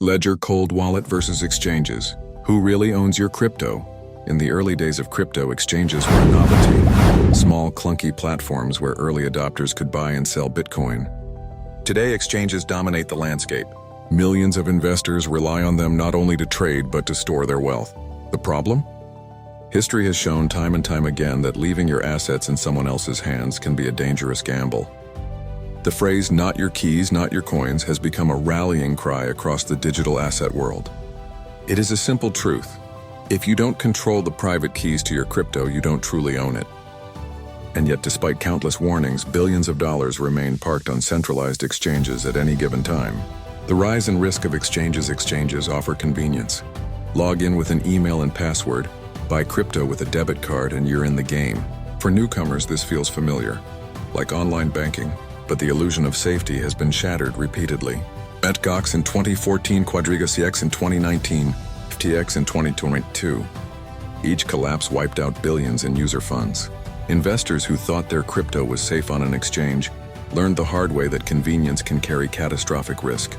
Ledger cold wallet versus exchanges. Who really owns your crypto? In the early days of crypto, exchanges were a novelty. Small, clunky platforms where early adopters could buy and sell Bitcoin. Today, exchanges dominate the landscape. Millions of investors rely on them not only to trade but to store their wealth. The problem? History has shown time and time again that leaving your assets in someone else's hands can be a dangerous gamble. The phrase, "not your keys, not your coins," has become a rallying cry across the digital asset world. It is a simple truth. If you don't control the private keys to your crypto, you don't truly own it. And yet, despite countless warnings, billions of dollars remain parked on centralized exchanges at any given time. The rise and risk of exchanges offer convenience. Log in with an email and password, buy crypto with a debit card, and you're in the game. For newcomers, this feels familiar, like online banking, but the illusion of safety has been shattered repeatedly. Mt. in 2014, Quadriga CX in 2019, FTX in 2022. Each collapse wiped out billions in user funds. Investors who thought their crypto was safe on an exchange learned the hard way that convenience can carry catastrophic risk.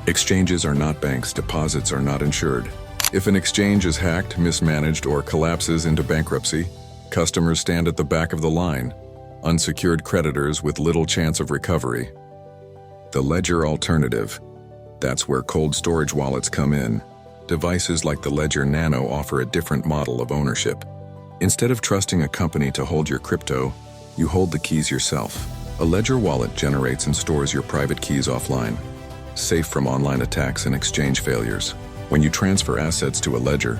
Exchanges are not banks, deposits are not insured. If an exchange is hacked, mismanaged, or collapses into bankruptcy, customers stand at the back of the line, unsecured creditors with little chance of recovery. The Ledger alternative. That's where cold storage wallets come in. Devices like the Ledger Nano offer a different model of ownership. Instead of trusting a company to hold your crypto, you hold the keys yourself. A Ledger wallet generates and stores your private keys offline, safe from online attacks and exchange failures. When you transfer assets to a Ledger,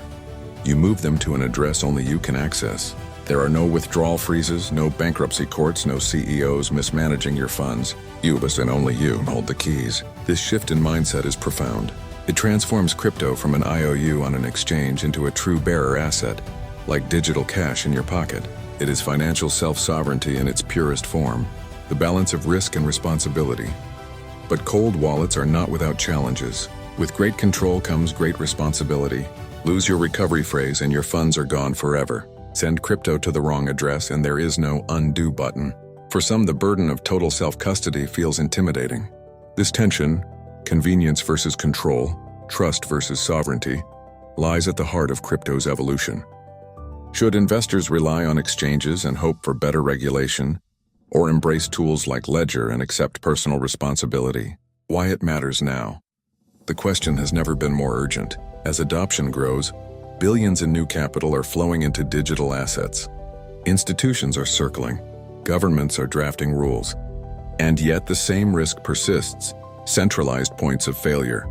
you move them to an address only you can access. There are no withdrawal freezes, no bankruptcy courts, no CEOs mismanaging your funds. You, and only you, hold the keys. This shift in mindset is profound. It transforms crypto from an IOU on an exchange into a true bearer asset, like digital cash in your pocket. It is financial self-sovereignty in its purest form, the balance of risk and responsibility. But cold wallets are not without challenges. With great control comes great responsibility. Lose your recovery phrase and your funds are gone forever. Send crypto to the wrong address and there is no undo button. For some, the burden of total self-custody feels intimidating. This tension, convenience versus control, trust versus sovereignty, lies at the heart of crypto's evolution. Should investors rely on exchanges and hope for better regulation, or embrace tools like Ledger and accept personal responsibility? Why it matters now? The question has never been more urgent. As adoption grows, billions in new capital are flowing into digital assets. Institutions are circling. Governments are drafting rules. And yet the same risk persists, centralized points of failure.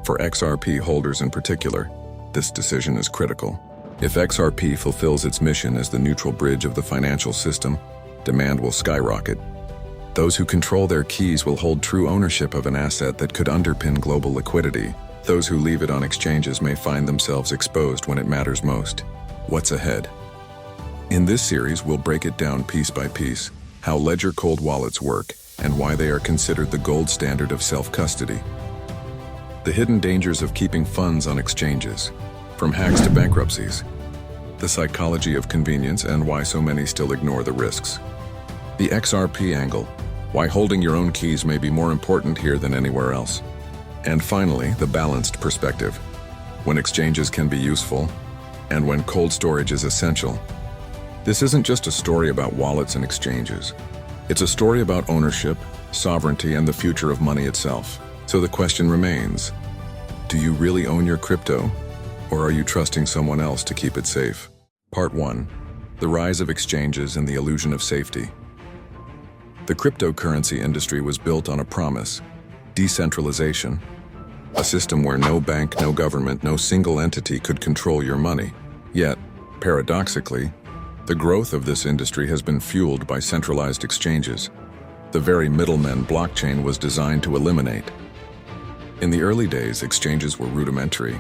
For XRP holders in particular, this decision is critical. If XRP fulfills its mission as the neutral bridge of the financial system, demand will skyrocket. Those who control their keys will hold true ownership of an asset that could underpin global liquidity. Those who leave it on exchanges may find themselves exposed when it matters most. What's ahead? In this series, we'll break it down piece by piece, how Ledger cold wallets work, and why they are considered the gold standard of self-custody. The hidden dangers of keeping funds on exchanges, from hacks to bankruptcies. The psychology of convenience and why so many still ignore the risks. The XRP angle, why holding your own keys may be more important here than anywhere else. And finally, the balanced perspective, when exchanges can be useful, and when cold storage is essential. This isn't just a story about wallets and exchanges. It's a story about ownership, sovereignty, and the future of money itself. So the question remains, do you really own your crypto, or are you trusting someone else to keep it safe? Part 1. The rise of exchanges and the illusion of safety. The cryptocurrency industry was built on a promise: decentralization. A system where no bank, no government, no single entity could control your money. Yet, paradoxically, the growth of this industry has been fueled by centralized exchanges, the very middlemen blockchain was designed to eliminate. In the early days, exchanges were rudimentary.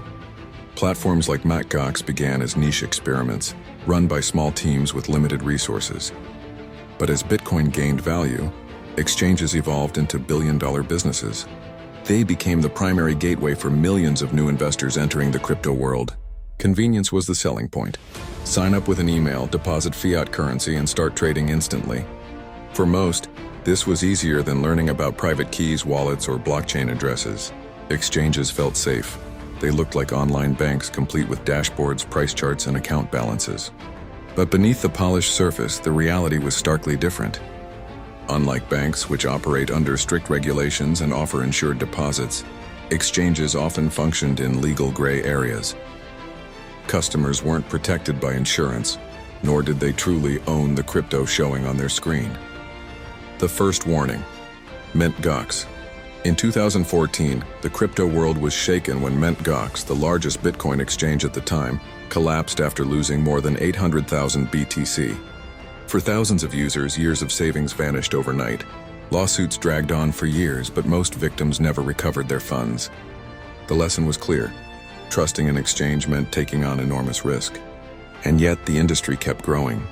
Platforms like Mt. began as niche experiments, run by small teams with limited resources. But as Bitcoin gained value, exchanges evolved into billion-dollar businesses. They became the primary gateway for millions of new investors entering the crypto world. Convenience was the selling point. Sign up with an email, deposit fiat currency, and start trading instantly. For most, this was easier than learning about private keys, wallets, or blockchain addresses. Exchanges felt safe. They looked like online banks complete with dashboards, price charts, and account balances. But beneath the polished surface, the reality was starkly different. Unlike banks, which operate under strict regulations and offer insured deposits, exchanges often functioned in legal gray areas. Customers weren't protected by insurance, nor did they truly own the crypto showing on their screen. The first warning: Mt. Gox. In 2014, the crypto world was shaken when Mt. Gox, the largest Bitcoin exchange at the time, collapsed after losing more than 800,000 BTC. For thousands of users, years of savings vanished overnight. Lawsuits dragged on for years, but most victims never recovered their funds. The lesson was clear. Trusting an exchange meant taking on enormous risk. And yet, the industry kept growing.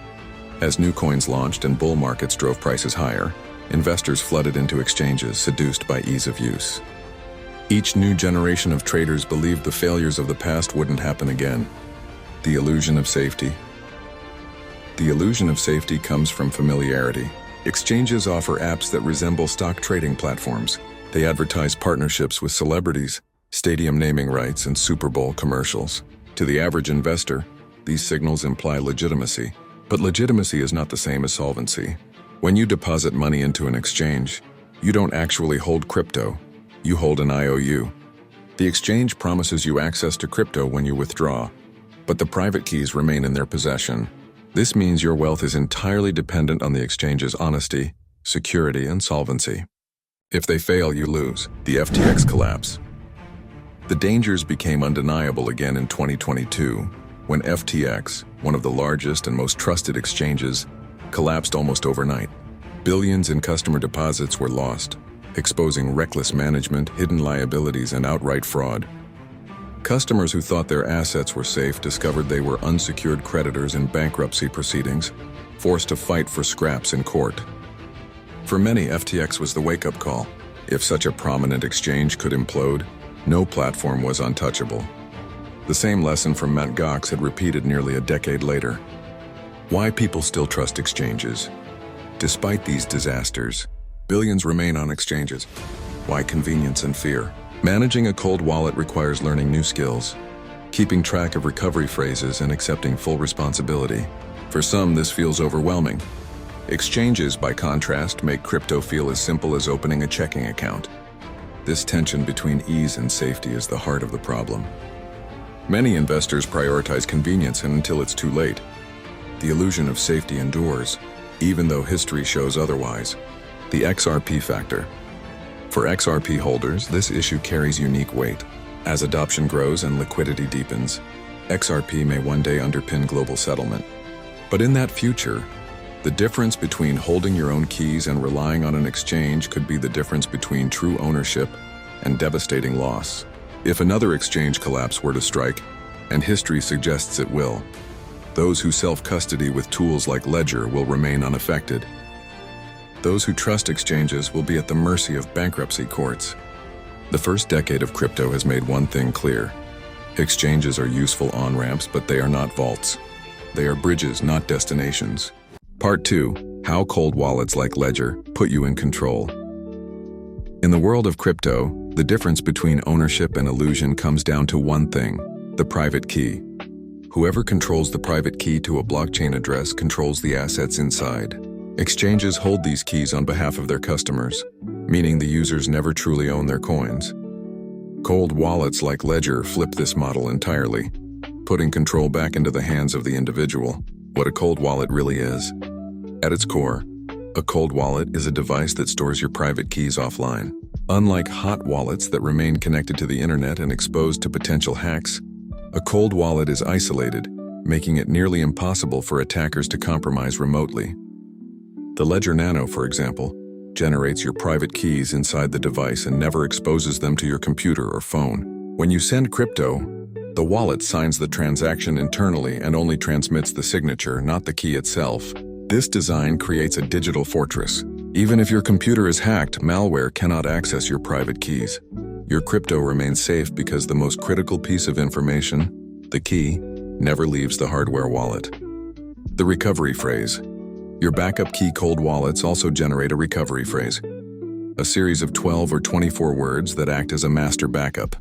As new coins launched and bull markets drove prices higher, investors flooded into exchanges, seduced by ease of use. Each new generation of traders believed the failures of the past wouldn't happen again. The illusion of safety. The illusion of safety comes from familiarity. Exchanges offer apps that resemble stock trading platforms. They advertise partnerships with celebrities, stadium naming rights, and Super Bowl commercials. To the average investor, these signals imply legitimacy. But legitimacy is not the same as solvency. When you deposit money into an exchange, you don't actually hold crypto. You hold an IOU. The exchange promises you access to crypto when you withdraw, but the private keys remain in their possession. This means your wealth is entirely dependent on the exchange's honesty, security, and solvency. If they fail, you lose. The FTX collapse. The dangers became undeniable again in 2022, when FTX, one of the largest and most trusted exchanges, collapsed almost overnight. Billions in customer deposits were lost, exposing reckless management, hidden liabilities, and outright fraud. Customers who thought their assets were safe discovered they were unsecured creditors in bankruptcy proceedings, forced to fight for scraps in court. For many, FTX was the wake-up call. If such a prominent exchange could implode, no platform was untouchable. The same lesson from Mt. Gox had repeated nearly a decade later. Why people still trust exchanges? Despite these disasters, billions remain on exchanges. Why convenience and fear? Managing a cold wallet requires learning new skills, keeping track of recovery phrases, and accepting full responsibility. For some, this feels overwhelming. Exchanges, by contrast, make crypto feel as simple as opening a checking account. This tension between ease and safety is the heart of the problem. Many investors prioritize convenience until it's too late. The illusion of safety endures, even though history shows otherwise. The XRP factor. For XRP holders, this issue carries unique weight. As adoption grows and liquidity deepens, XRP may one day underpin global settlement. But in that future, the difference between holding your own keys and relying on an exchange could be the difference between true ownership and devastating loss. If another exchange collapse were to strike, and history suggests it will, those who self-custody with tools like Ledger will remain unaffected. Those who trust exchanges will be at the mercy of bankruptcy courts. The first decade of crypto has made one thing clear. Exchanges are useful on-ramps, but they are not vaults. They are bridges, not destinations. Part 2. How cold wallets like Ledger put you in control. In the world of crypto, the difference between ownership and illusion comes down to one thing: the private key. Whoever controls the private key to a blockchain address controls the assets inside. Exchanges hold these keys on behalf of their customers, meaning the users never truly own their coins. Cold wallets like Ledger flip this model entirely, putting control back into the hands of the individual. What a cold wallet really is. At its core, a cold wallet is a device that stores your private keys offline. Unlike hot wallets that remain connected to the internet and exposed to potential hacks, a cold wallet is isolated, making it nearly impossible for attackers to compromise remotely. The Ledger Nano, for example, generates your private keys inside the device and never exposes them to your computer or phone. When you send crypto, the wallet signs the transaction internally and only transmits the signature, not the key itself. This design creates a digital fortress. Even if your computer is hacked, malware cannot access your private keys. Your crypto remains safe because the most critical piece of information, the key, never leaves the hardware wallet. The recovery phrase. Your backup key cold wallets also generate a recovery phrase. a series of 12 or 24 words that act as a master backup.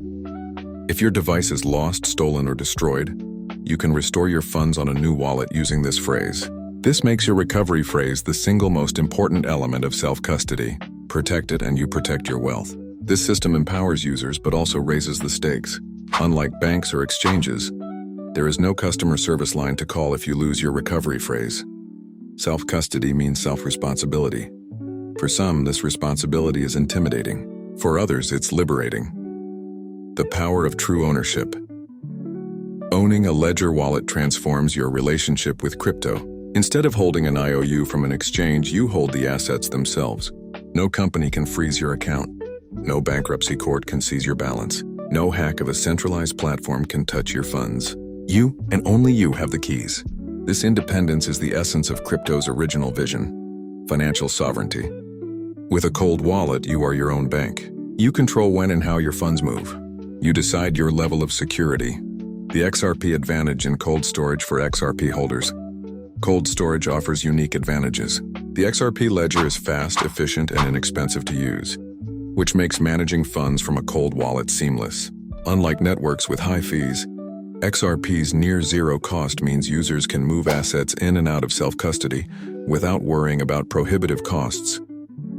If your device is lost, stolen, or destroyed, you can restore your funds on a new wallet using this phrase. This makes your recovery phrase the single most important element of self-custody. Protect it and you protect your wealth. This system empowers users but also raises the stakes. Unlike banks or exchanges, there is no customer service line to call if you lose your recovery phrase. Self-custody means self-responsibility. For some, this responsibility is intimidating. For others, it's liberating. The power of true ownership. Owning a Ledger wallet transforms your relationship with crypto. Instead of holding an IOU from an exchange, you hold the assets themselves. No company can freeze your account. No bankruptcy court can seize your balance. No hack of a centralized platform can touch your funds. You, and only you, have the keys. This independence is the essence of crypto's original vision: financial sovereignty. With a cold wallet, you are your own bank. You control when and how your funds move. You decide your level of security. The XRP advantage in cold storage for XRP holders. Cold storage offers unique advantages. The XRP ledger is fast, efficient, and inexpensive to use, which makes managing funds from a cold wallet seamless. Unlike networks with high fees, XRP's near-zero cost means users can move assets in and out of self-custody without worrying about prohibitive costs.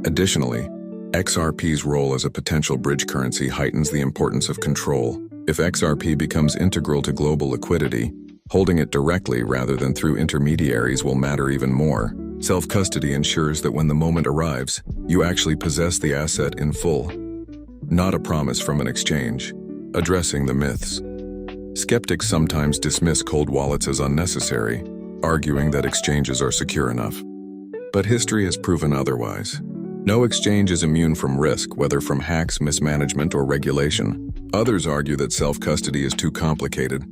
Additionally, XRP's role as a potential bridge currency heightens the importance of control. If XRP becomes integral to global liquidity, holding it directly rather than through intermediaries will matter even more. Self-custody ensures that when the moment arrives, you actually possess the asset in full, not a promise from an exchange. Addressing the myths. Skeptics sometimes dismiss cold wallets as unnecessary, arguing that exchanges are secure enough. But history has proven otherwise. No exchange is immune from risk, whether from hacks, mismanagement, or regulation. Others argue that self-custody is too complicated.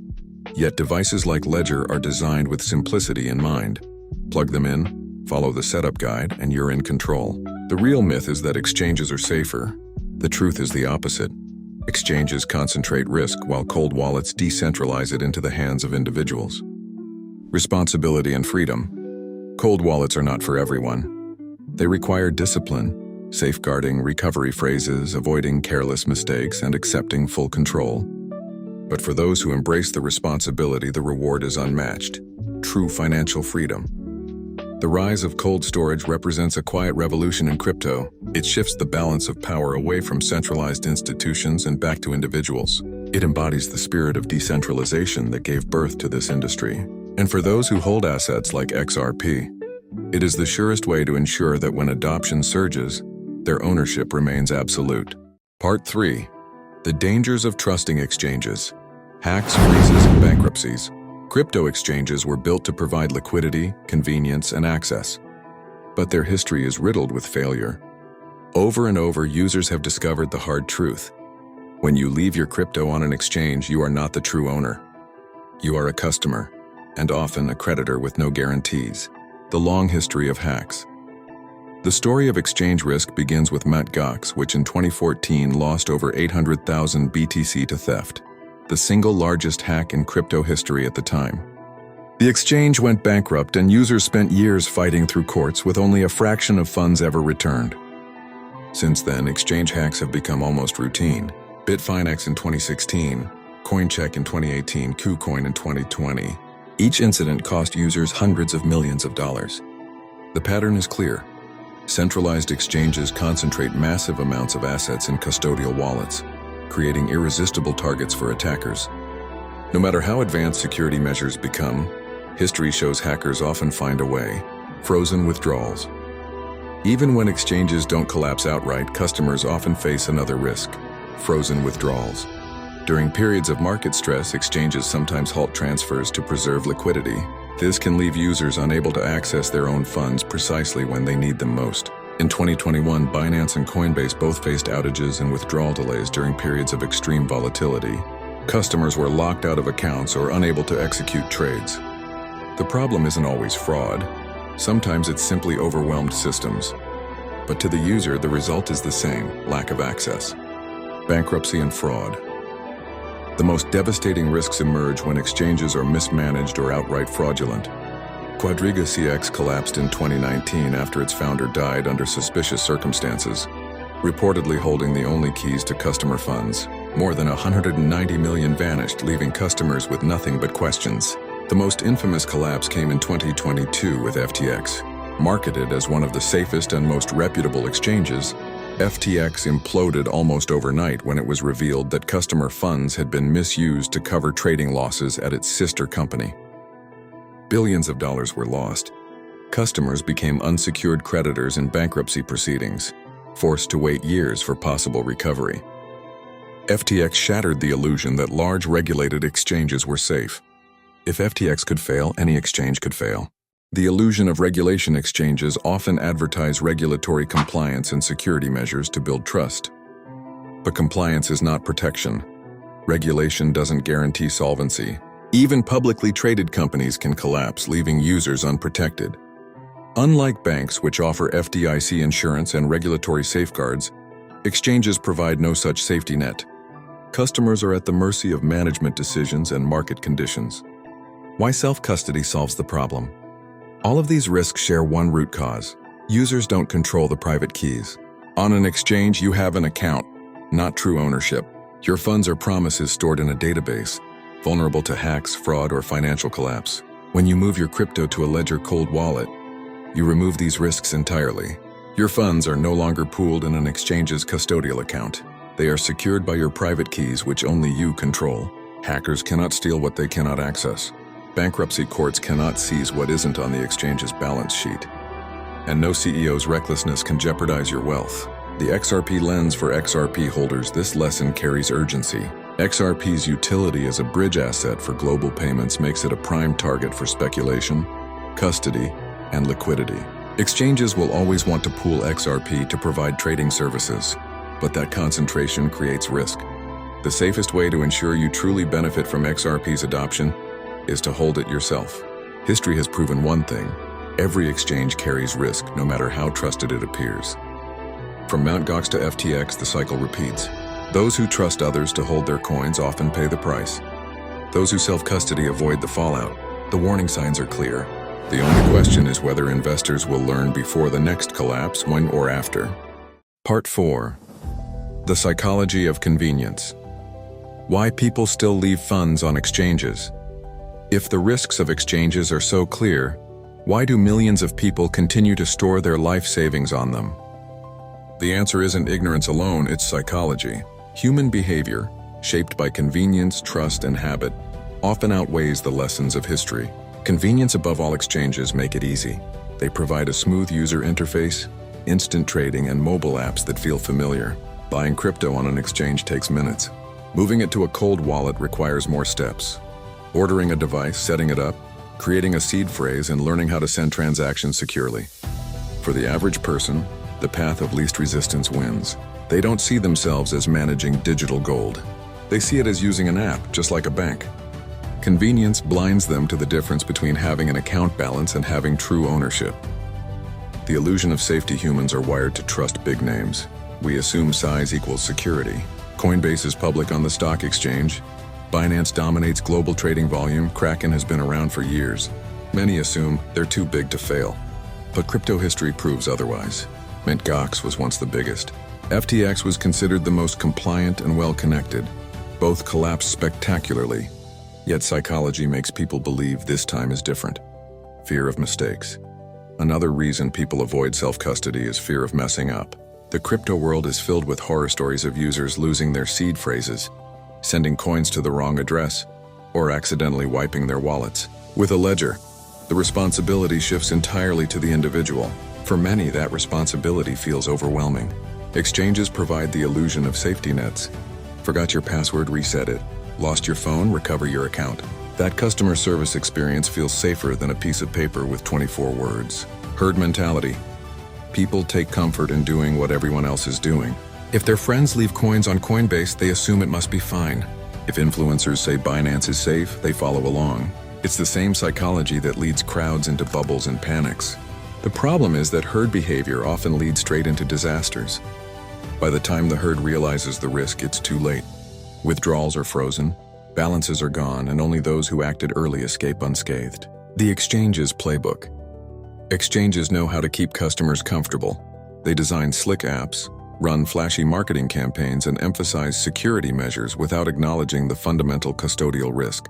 Yet devices like Ledger are designed with simplicity in mind. Plug them in, follow the setup guide, and you're in control. The real myth is that exchanges are safer. The truth is the opposite. Exchanges concentrate risk while cold wallets decentralize it into the hands of individuals. Responsibility and freedom. Cold wallets are not for everyone. They require discipline, safeguarding recovery phrases, avoiding careless mistakes, and accepting full control. But for those who embrace the responsibility, the reward is unmatched: true financial freedom. The rise of cold storage represents a quiet revolution in crypto. It shifts the balance of power away from centralized institutions and back to individuals. It embodies the spirit of decentralization that gave birth to this industry. And for those who hold assets like XRP, it is the surest way to ensure that when adoption surges, their ownership remains absolute. Part 3. The dangers of trusting exchanges. Hacks, freezes, and bankruptcies. Crypto exchanges were built to provide liquidity, convenience, and access. But their history is riddled with failure. Over and over, users have discovered the hard truth. When you leave your crypto on an exchange, you are not the true owner. You are a customer, and often a creditor with no guarantees. The long history of hacks. The story of exchange risk begins with Mt. Gox, which in 2014 lost over 800,000 BTC to theft, the single largest hack in crypto history at the time. The exchange went bankrupt and users spent years fighting through courts with only a fraction of funds ever returned. Since then, exchange hacks have become almost routine. Bitfinex in 2016, Coincheck in 2018, KuCoin in 2020. Each incident cost users hundreds of millions of dollars. The pattern is clear. Centralized exchanges concentrate massive amounts of assets in custodial wallets, creating irresistible targets for attackers. No matter how advanced security measures become, history shows hackers often find a way: frozen withdrawals. Even when exchanges don't collapse outright, customers often face another risk: frozen withdrawals. During periods of market stress, exchanges sometimes halt transfers to preserve liquidity. This can leave users unable to access their own funds precisely when they need them most. In 2021, Binance and Coinbase both faced outages and withdrawal delays during periods of extreme volatility. Customers were locked out of accounts or unable to execute trades. The problem isn't always fraud. Sometimes it's simply overwhelmed systems. But to the user, the result is the same: lack of access. Bankruptcy and fraud. The most devastating risks emerge when exchanges are mismanaged or outright fraudulent. Quadriga CX collapsed in 2019 after its founder died under suspicious circumstances. reportedly holding the only keys to customer funds. More than 190 million vanished, leaving customers with nothing but questions. The most infamous collapse came in 2022 with FTX. Marketed as one of the safest and most reputable exchanges, FTX imploded almost overnight when it was revealed that customer funds had been misused to cover trading losses at its sister company. Billions of dollars were lost. Customers became unsecured creditors in bankruptcy proceedings, forced to wait years for possible recovery. FTX shattered the illusion that large regulated exchanges were safe. If FTX could fail, any exchange could fail. The illusion of regulation exchanges often advertise regulatory compliance and security measures to build trust. But compliance is not protection. Regulation doesn't guarantee solvency. Even publicly traded companies can collapse, leaving users unprotected. Unlike banks, which offer FDIC insurance and regulatory safeguards, exchanges provide no such safety net. Customers are at the mercy of management decisions and market conditions. Why self-custody solves the problem? All of these risks share one root cause. Users don't control the private keys. On an exchange, you have an account, not true ownership. Your funds are promises stored in a database, vulnerable to hacks, fraud, or financial collapse. When you move your crypto to a ledger cold wallet, you remove these risks entirely. Your funds are no longer pooled in an exchange's custodial account. They are secured by your private keys, which only you control. Hackers cannot steal what they cannot access. Bankruptcy courts cannot seize what isn't on the exchange's balance sheet. And no CEO's recklessness can jeopardize your wealth. The XRP lens for XRP holders, this lesson carries urgency. XRP's utility as a bridge asset for global payments makes it a prime target for speculation, custody, and liquidity. Exchanges will always want to pool XRP to provide trading services, but that concentration creates risk. The safest way to ensure you truly benefit from XRP's adoption is to hold it yourself. History has proven one thing: every exchange carries risk, no matter how trusted it appears. From Mt. Gox to FTX, the cycle repeats. Those who trust others to hold their coins often pay the price. Those who self-custody avoid the fallout. The warning signs are clear. The only question is whether investors will learn before the next collapse, when or after. Part 4. The psychology of convenience. Why people still leave funds on exchanges. If the risks of exchanges are so clear, why do millions of people continue to store their life savings on them? The answer isn't ignorance alone, it's psychology. Human behavior, shaped by convenience, trust, and habit, often outweighs the lessons of history. Convenience above all exchanges make it easy. They provide a smooth user interface, instant trading, and mobile apps that feel familiar. Buying crypto on an exchange takes minutes. Moving it to a cold wallet requires more steps. Ordering a device, setting it up, creating a seed phrase, and learning how to send transactions securely. For the average person, the path of least resistance wins. They don't see themselves as managing digital gold. They see it as using an app, just like a bank. Convenience blinds them to the difference between having an account balance and having true ownership. The illusion of safety. Humans are wired to trust big names. We assume size equals security. Coinbase is public on the stock exchange. Binance dominates global trading volume. Kraken has been around for years. Many assume they're too big to fail. But crypto history proves otherwise. Mt. Gox was once the biggest. FTX was considered the most compliant and well-connected. Both collapsed spectacularly. Yet psychology makes people believe this time is different. Fear of mistakes. Another reason people avoid self-custody is fear of messing up. The crypto world is filled with horror stories of users losing their seed phrases, sending coins to the wrong address, or accidentally wiping their wallets. With a ledger, the responsibility shifts entirely to the individual. For many, that responsibility feels overwhelming. Exchanges provide the illusion of safety nets. Forgot your password, reset it. Lost your phone, recover your account. That customer service experience feels safer than a piece of paper with 24 words. Herd mentality. People take comfort in doing what everyone else is doing. If their friends leave coins on Coinbase, they assume it must be fine. If influencers say Binance is safe, they follow along. It's the same psychology that leads crowds into bubbles and panics. The problem is that herd behavior often leads straight into disasters. By the time the herd realizes the risk, it's too late. Withdrawals are frozen, balances are gone, and only those who acted early escape unscathed. The exchange's playbook. Exchanges know how to keep customers comfortable. They design slick apps, run flashy marketing campaigns, and emphasize security measures without acknowledging the fundamental custodial risk.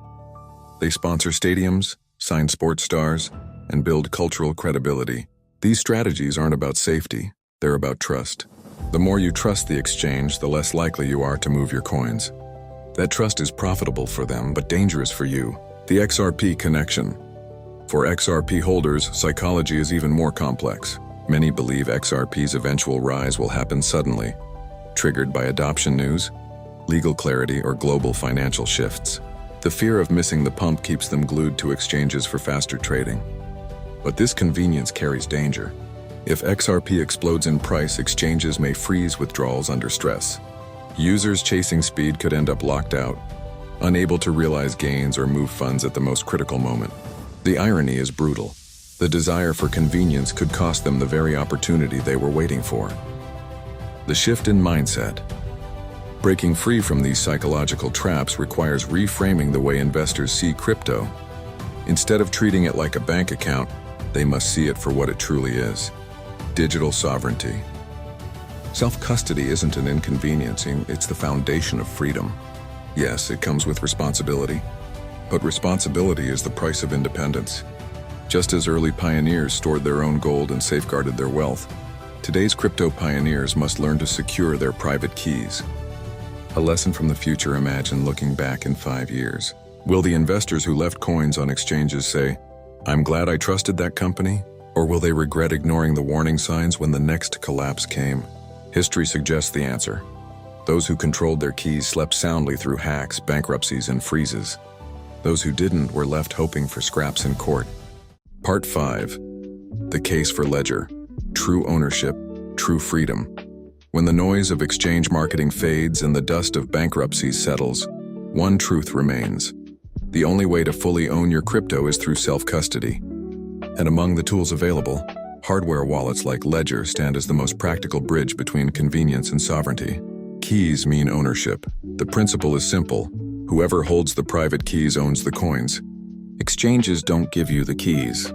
They sponsor stadiums, sign sports stars, and build cultural credibility. These strategies aren't about safety, they're about trust. The more you trust the exchange, the less likely you are to move your coins. That trust is profitable for them, but dangerous for you. The XRP connection. For XRP holders, psychology is even more complex. Many believe XRP's eventual rise will happen suddenly, triggered by adoption news, legal clarity, or global financial shifts. The fear of missing the pump keeps them glued to exchanges for faster trading. But this convenience carries danger. If XRP explodes in price, exchanges may freeze withdrawals under stress. Users chasing speed could end up locked out, unable to realize gains or move funds at the most critical moment. The irony is brutal. The desire for convenience could cost them the very opportunity they were waiting for. The shift in mindset. Breaking free from these psychological traps requires reframing the way investors see crypto. Instead of treating it like a bank account, they must see it for what it truly is: digital sovereignty. Self-custody isn't an inconvenience, it's the foundation of freedom. Yes, it comes with responsibility, but responsibility is the price of independence. Just as early pioneers stored their own gold and safeguarded their wealth, today's crypto pioneers must learn to secure their private keys. A lesson from the future: imagine looking back in 5 years. Will the investors who left coins on exchanges say, "I'm glad I trusted that company"? Or will they regret ignoring the warning signs when the next collapse came? History suggests the answer. Those who controlled their keys slept soundly through hacks, bankruptcies, and freezes. Those who didn't were left hoping for scraps in court. Part 5. The case for Ledger. True ownership, true freedom. When the noise of exchange marketing fades and the dust of bankruptcy settles, one truth remains. The only way to fully own your crypto is through self-custody. And among the tools available, hardware wallets like Ledger stand as the most practical bridge between convenience and sovereignty. Keys mean ownership. The principle is simple. Whoever holds the private keys owns the coins. Exchanges don't give you the keys.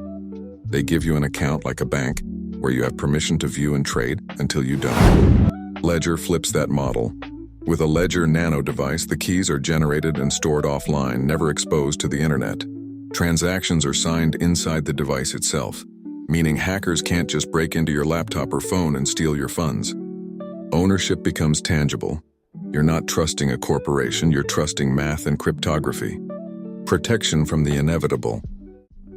They give you an account like a bank, where you have permission to view and trade until you don't. Ledger flips that model. With a Ledger Nano device, the keys are generated and stored offline, never exposed to the internet. Transactions are signed inside the device itself, meaning hackers can't just break into your laptop or phone and steal your funds. Ownership becomes tangible. You're not trusting a corporation, you're trusting math and cryptography. Protection from the inevitable.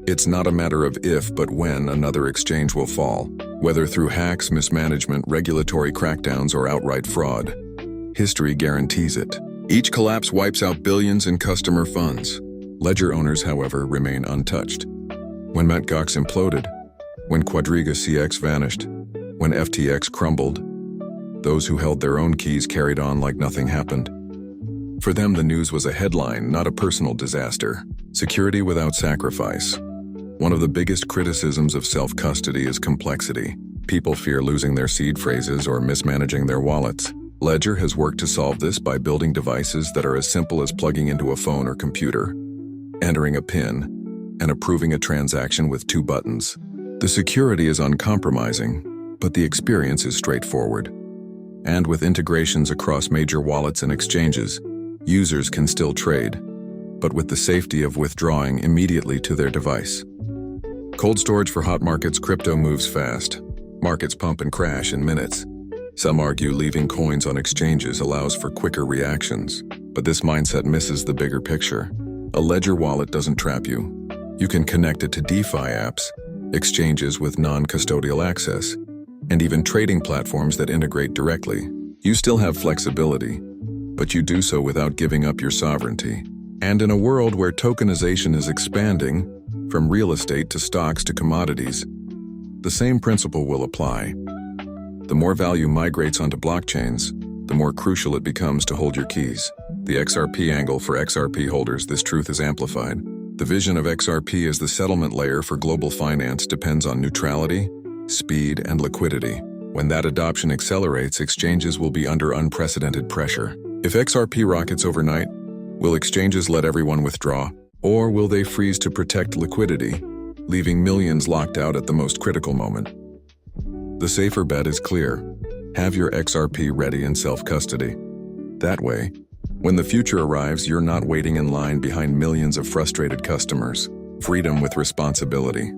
It's not a matter of if, but when another exchange will fall, whether through hacks, mismanagement, regulatory crackdowns, or outright fraud. History guarantees it. Each collapse wipes out billions in customer funds. Ledger owners, however, remain untouched. When Mt. Gox imploded, when Quadriga CX vanished, when FTX crumbled, those who held their own keys carried on like nothing happened. For them, the news was a headline, not a personal disaster. Security without sacrifice. One of the biggest criticisms of self-custody is complexity. People fear losing their seed phrases or mismanaging their wallets. Ledger has worked to solve this by building devices that are as simple as plugging into a phone or computer, entering a PIN, and approving a transaction with 2 buttons. The security is uncompromising, but the experience is straightforward. And with integrations across major wallets and exchanges, users can still trade, but with the safety of withdrawing immediately to their device. Cold storage for hot markets. Crypto moves fast. Markets pump and crash in minutes. Some argue leaving coins on exchanges allows for quicker reactions, but this mindset misses the bigger picture. A Ledger wallet doesn't trap you. You can connect it to DeFi apps, exchanges with non-custodial access, and even trading platforms that integrate directly. You still have flexibility, but you do so without giving up your sovereignty. And in a world where tokenization is expanding, from real estate to stocks to commodities, the same principle will apply. The more value migrates onto blockchains, the more crucial it becomes to hold your keys. The XRP angle. For XRP holders, this truth is amplified. The vision of XRP as the settlement layer for global finance depends on neutrality, speed, and liquidity. When that adoption accelerates, exchanges will be under unprecedented pressure. If XRP rockets overnight, will exchanges let everyone withdraw? Or will they freeze to protect liquidity, leaving millions locked out at the most critical moment? The safer bet is clear. Have your XRP ready in self-custody. That way, when the future arrives, you're not waiting in line behind millions of frustrated customers. Freedom with responsibility.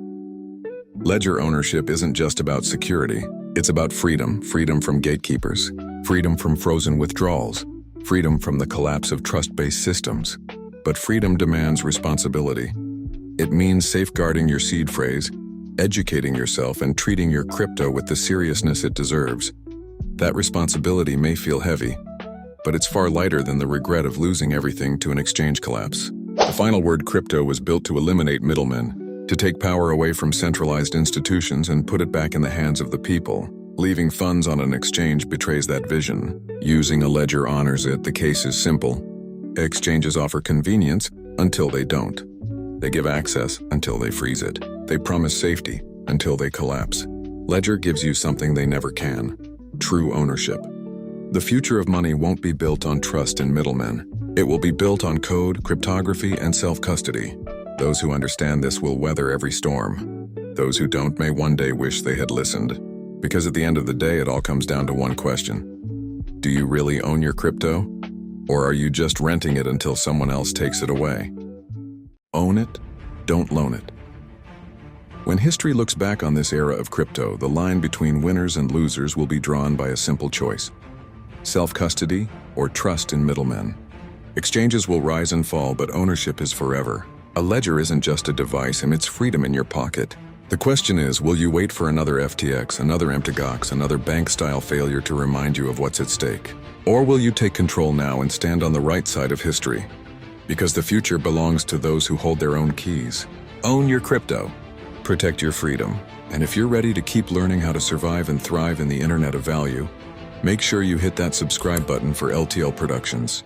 Ledger ownership isn't just about security. It's about freedom. Freedom from gatekeepers. Freedom from frozen withdrawals. Freedom from the collapse of trust-based systems. But freedom demands responsibility. It means safeguarding your seed phrase, educating yourself, and treating your crypto with the seriousness it deserves. That responsibility may feel heavy, but it's far lighter than the regret of losing everything to an exchange collapse. The final word, crypto, was built to eliminate middlemen, to take power away from centralized institutions and put it back in the hands of the people. Leaving funds on an exchange betrays that vision. Using a ledger honors it. The case is simple. Exchanges offer convenience until they don't. They give access until they freeze it. They promise safety until they collapse. Ledger gives you something they never can: true ownership. The future of money won't be built on trust in middlemen. It will be built on code, cryptography, and self-custody. Those who understand this will weather every storm. Those who don't may one day wish they had listened. Because at the end of the day, it all comes down to one question. Do you really own your crypto? Or are you just renting it until someone else takes it away? Own it, don't loan it. When history looks back on this era of crypto, the line between winners and losers will be drawn by a simple choice: self-custody or trust in middlemen. Exchanges will rise and fall, but ownership is forever. A ledger isn't just a device, it's freedom in your pocket. The question is, will you wait for another FTX, another MTGOX, another bank-style failure to remind you of what's at stake? Or will you take control now and stand on the right side of history? Because the future belongs to those who hold their own keys. Own your crypto. Protect your freedom. And if you're ready to keep learning how to survive and thrive in the Internet of Value, make sure you hit that subscribe button for LTL Productions.